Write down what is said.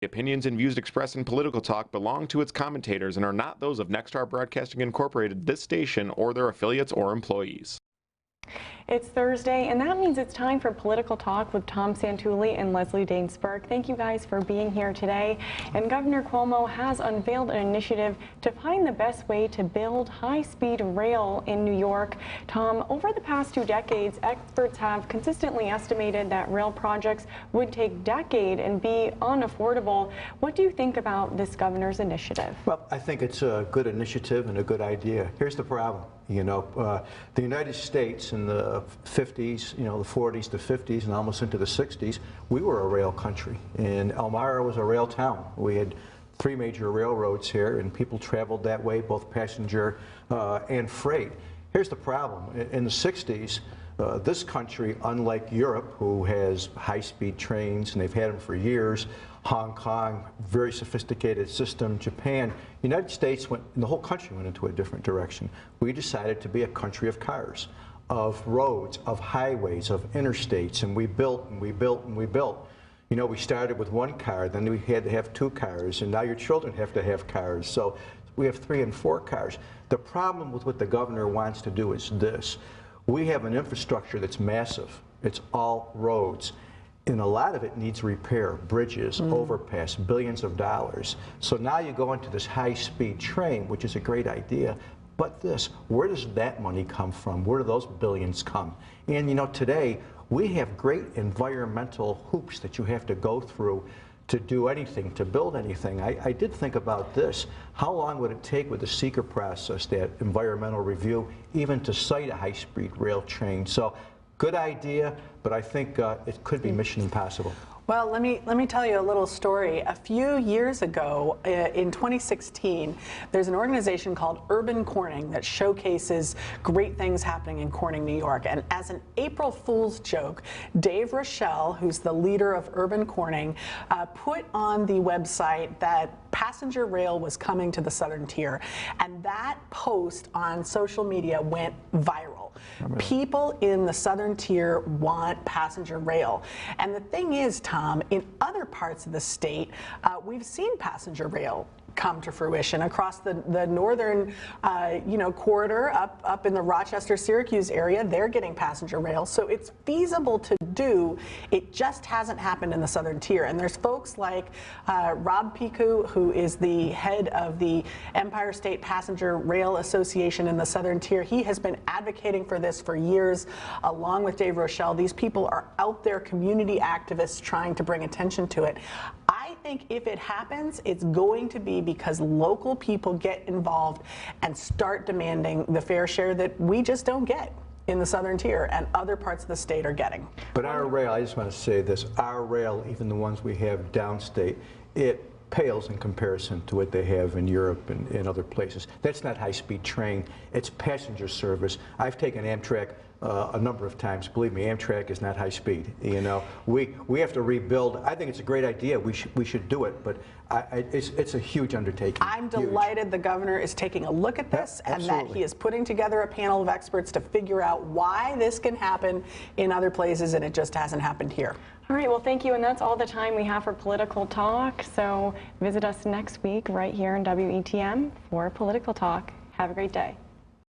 The opinions and views expressed in Political Talk belong to its commentators and are not those of Nexstar Broadcasting Incorporated, this station, or their affiliates or employees. It's Thursday, and that means it's time for Political Talk with Tom Santulli and Leslie Danes Burke. Thank you guys for being here today. And Governor Cuomo has unveiled an initiative to find the best way to build high-speed rail in New York. Tom, over the past 2 decades, experts have consistently estimated that rail projects would take decades and be unaffordable. What do you think about this governor's initiative? Well, I think it's a good initiative and a good idea. Here's the problem. The United States in the 50s, the 40s, the 50s, and almost into the 60s, we were a rail country. And Elmira was a rail town. We had 3 major railroads here, and people traveled that way, both passenger and freight. Here's the problem. In the 60s, this country, unlike Europe, who has high-speed trains, and they've had them for years, Hong Kong, very sophisticated system, Japan, the United States went, and the whole country went into a different direction. We decided to be a country of cars, of roads, of highways, of interstates, and we built and we built and we built. We started with 1 car, then we had to have 2 cars, and now your children have to have cars. So we have 3 and 4 cars. The problem with what the governor wants to do is this. We have an infrastructure that's massive. It's all roads. And a lot of it needs repair, bridges, overpass, billions of dollars. So now you go into this high-speed train, which is a great idea, but where does that money come from? Where do those billions come? And today, we have great environmental hoops that you have to go through to do anything, to build anything. I did think about this. How long would it take with the seeker process, that environmental review, even to site a high-speed rail train? So, good idea, but I think it could be mission impossible. Well, let me tell you a little story. A few years ago, in 2016, there's an organization called Urban Corning that showcases great things happening in Corning, New York. And as an April Fool's joke, Dave Rochelle, who's the leader of Urban Corning, put on the website that passenger rail was coming to the Southern Tier. And that post on social media went viral. People in the Southern Tier want passenger rail. And the thing is, Tom, in other parts of the state, we've seen passenger rail come to fruition across the northern corridor up in the Rochester-Syracuse area. They're getting passenger rail, so it's feasible to do. It just hasn't happened in the Southern Tier. And there's folks like Rob Piku, who is the head of the Empire State Passenger Rail Association in the Southern Tier. He has been advocating for this for years, along with Dave Rochelle. These people are out there, community activists, trying to bring attention to it. I think if it happens, it's going to be because local people get involved and start demanding the fair share that we just don't get in the Southern Tier and other parts of the state are getting. But our rail, I just want to say this, our rail, even the ones we have downstate, it pales in comparison to what they have in Europe and in other places. That's not high-speed train, it's passenger service. I've taken Amtrak a number of times. Believe me, Amtrak is not high speed. We have to rebuild. I think it's a great idea. We should do it, but it's a huge undertaking. I'm delighted the governor is taking a look at this and that he is putting together a panel of experts to figure out why this can happen in other places and it just hasn't happened here. All right, well, thank you, and that's all the time we have for Political Talk. So visit us next week right here in WETM for Political Talk. Have a great day.